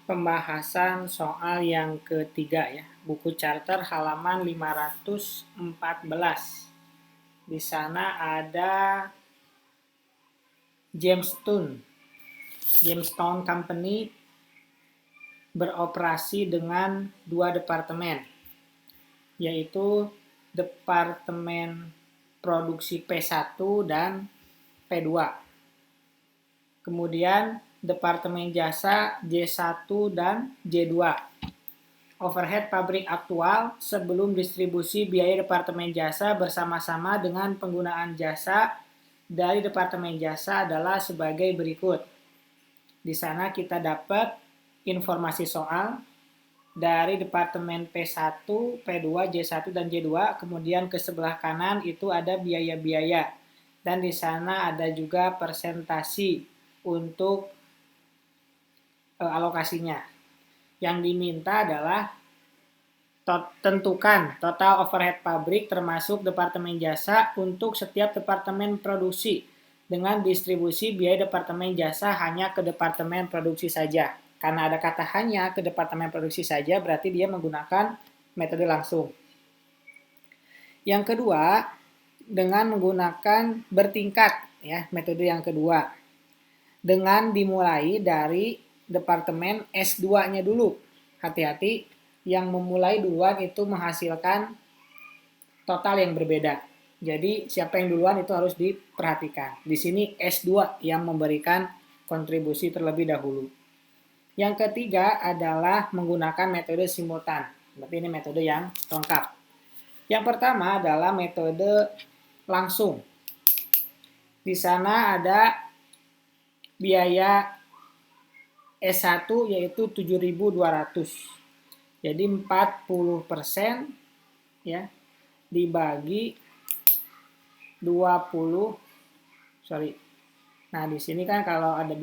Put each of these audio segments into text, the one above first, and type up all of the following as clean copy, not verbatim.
Pembahasan soal yang ketiga ya, buku charter halaman 514. Di sana ada Jamestown Company beroperasi dengan dua departemen, yaitu Departemen Produksi P1 dan P2. Kemudian Departemen Jasa J1 dan J2. Overhead pabrik aktual sebelum distribusi biaya Departemen Jasa bersama-sama dengan penggunaan jasa dari Departemen Jasa adalah sebagai berikut. Di sana kita dapat informasi soal dari Departemen P1, P2, J1, dan J2. Kemudian ke sebelah kanan itu ada biaya-biaya. Dan di sana ada juga persentasi untuk alokasinya. Yang diminta adalah tentukan total overhead pabrik termasuk Departemen Jasa untuk setiap Departemen Produksi dengan distribusi biaya Departemen Jasa hanya ke Departemen Produksi saja. Karena ada kata hanya ke Departemen Produksi saja, berarti dia menggunakan metode langsung. Yang kedua, dengan menggunakan bertingkat, ya, metode yang kedua. Dengan dimulai dari Departemen S2-nya dulu. Hati-hati, yang memulai duluan itu menghasilkan total yang berbeda. Jadi siapa yang duluan itu harus diperhatikan. Di sini S2 yang memberikan kontribusi terlebih dahulu. Yang ketiga adalah menggunakan metode simultan. Berarti ini metode yang lengkap. Yang pertama adalah metode langsung. Di sana ada biaya S1 yaitu 7.200. Jadi 40% ya dibagi 20. Nah, di sini kan kalau ada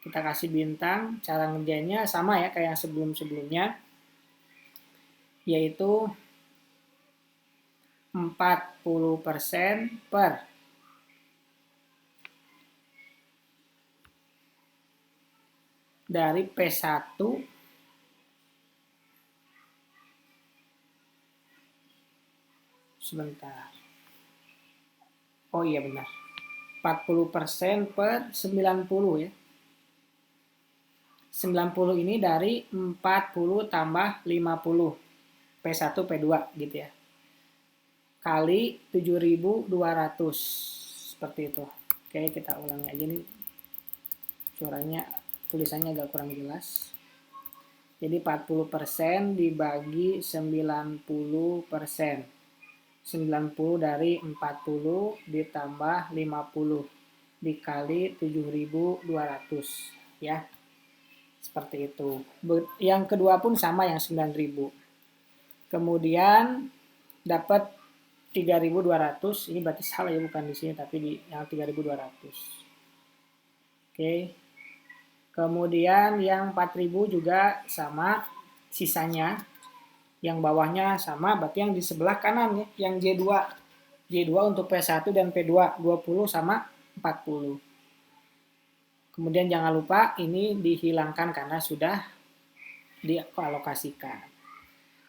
kita kasih bintang, cara ngerjainnya sama ya kayak yang sebelum-sebelumnya, yaitu 40% per dari P1 sebentar. Oh iya benar. 40% per 90 ya. 90 ini dari 40 tambah 50. P1, P2 gitu ya. Kali 7.200. Seperti itu. Oke, kita ulangi aja nih. Suaranya, tulisannya agak kurang jelas. Jadi 40% dibagi 90%. 90 dari 40 ditambah 50 dikali 7.200 ya. Seperti itu. Yang kedua pun sama yang 9.000. Kemudian dapat 3.200. Ini berarti salah ya, bukan di sini tapi di yang 3.200. Oke. Kemudian yang 4.000 juga sama sisanya. Yang bawahnya sama, berarti yang di sebelah kanan ya, yang J2. J2 untuk P1 dan P2, 20 sama 40. Kemudian jangan lupa ini dihilangkan karena sudah dialokasikan.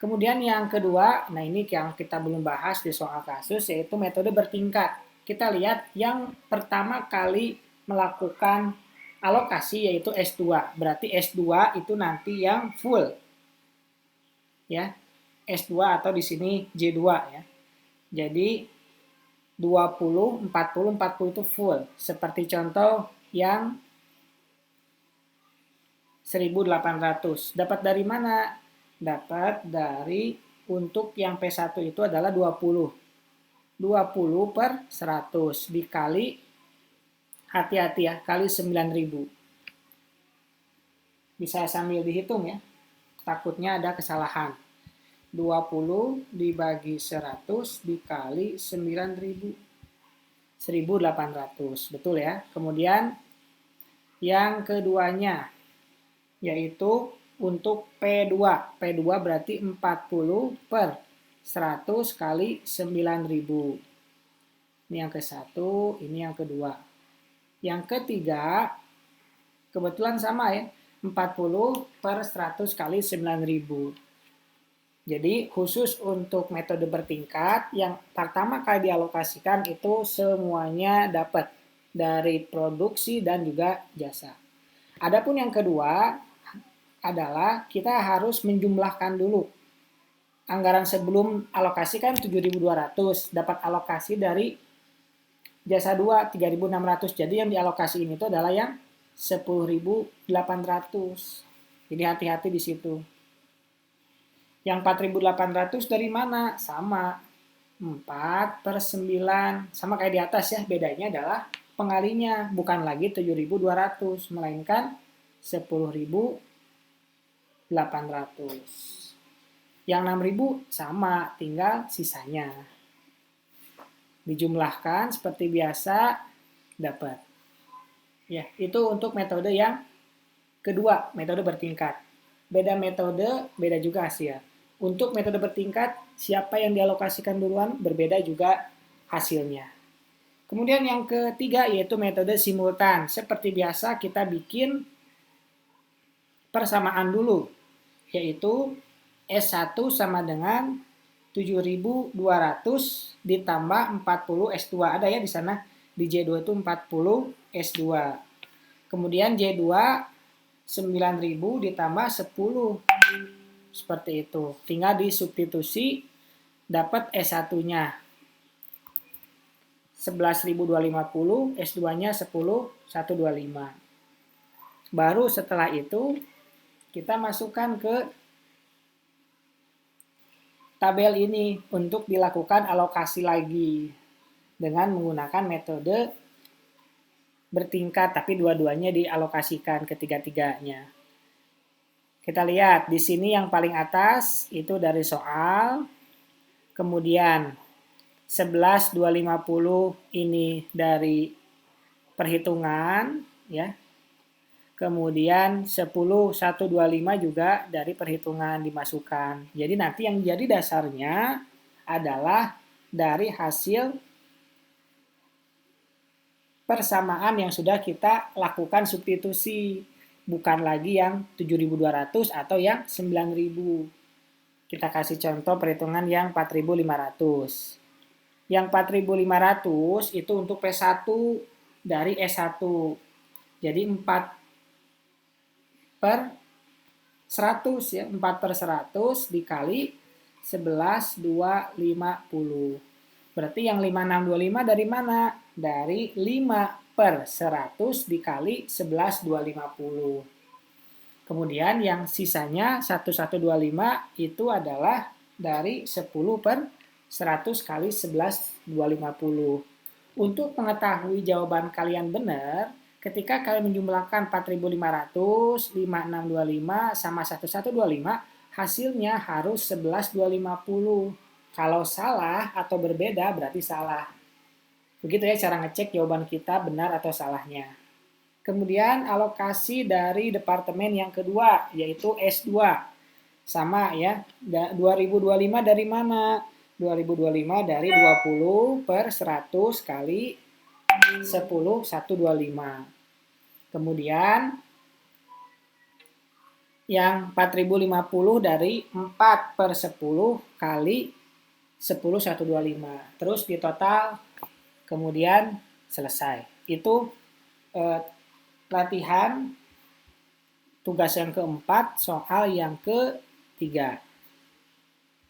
Kemudian yang kedua, nah ini yang kita belum bahas di soal kasus, yaitu metode bertingkat. Kita lihat yang pertama kali melakukan alokasi yaitu S2. Berarti S2 itu nanti yang full. Ya. S2 atau di sini J2 ya. Jadi 20, 40, 40 itu full. Seperti contoh yang 1.800. Dapat dari mana? Dapat dari untuk yang P1 itu adalah 20. 20 per 100 dikali, hati-hati ya, kali 9.000. Bisa sambil dihitung ya. Takutnya ada kesalahan. 20 dibagi 100 dikali 9.000. 1.800. Betul ya. Kemudian yang keduanya yaitu untuk P2. P2 berarti 40 per 100 kali 9.000. Ini yang ke-1, ini yang kedua. Yang ketiga kebetulan sama ya. 40 per 100 kali 9.000. Jadi khusus untuk metode bertingkat, yang pertama kali dialokasikan itu semuanya dapat dari produksi dan juga jasa. Adapun yang kedua adalah kita harus menjumlahkan dulu. Anggaran sebelum alokasi kan 7.200, dapat alokasi dari jasa 2 3.600. Jadi yang dialokasi ini itu adalah yang 10.800. Jadi hati-hati di situ. Yang 4.800 dari mana? Sama. 4 per 9. Sama kayak di atas ya. Bedanya adalah pengalinya. Bukan lagi 7.200. Melainkan 10.800. Yang 6.000 sama. Tinggal sisanya. Dijumlahkan seperti biasa. Dapat. Ya, itu untuk metode yang kedua. Metode bertingkat. Beda metode, beda juga hasil. Untuk metode bertingkat, siapa yang dialokasikan duluan, berbeda juga hasilnya. Kemudian yang ketiga yaitu metode simultan. Seperti biasa kita bikin persamaan dulu, yaitu S1 sama dengan 7.200 ditambah 40 S2. Ada ya di sana, di J2 itu 40 S2. Kemudian J2 9.000 ditambah 10. Seperti itu. Tinggal disubstitusi, dapat S1-nya 11.250, S2-nya 10.125. Baru setelah itu kita masukkan ke tabel ini untuk dilakukan alokasi lagi dengan menggunakan metode bertingkat, tapi dua-duanya dialokasikan ketiga-tiganya. Kita lihat di sini yang paling atas itu dari soal, kemudian 11.250 ini dari perhitungan, ya. Kemudian 10.125 juga dari perhitungan dimasukkan. Jadi nanti yang jadi dasarnya adalah dari hasil persamaan yang sudah kita lakukan substitusi. Bukan lagi yang 7.200 atau yang 9.000. Kita kasih contoh perhitungan yang 4.500. Yang 4.500 itu untuk P1 dari S1. Jadi 4 per 100 ya. 4 per 100 dikali 11.250. Berarti yang 5.625 dari mana? Dari 5 per 100 dikali 11.250. Kemudian yang sisanya 1125 itu adalah dari 10 per 100 kali 11.250. Untuk mengetahui jawaban kalian benar, ketika kalian menjumlahkan 4.500, 5.625 sama 1125, hasilnya harus 11.250. Kalau salah atau berbeda berarti salah. Begitu ya cara ngecek jawaban kita benar atau salahnya. Kemudian alokasi dari departemen yang kedua, yaitu S2. Sama ya, 2025 dari mana? 2025 dari 20 per 100 kali 10.125. Kemudian yang 4.050 dari 4 per 10 kali 10.125. Terus di total kemudian selesai. Itu latihan tugas yang keempat, soal yang ketiga.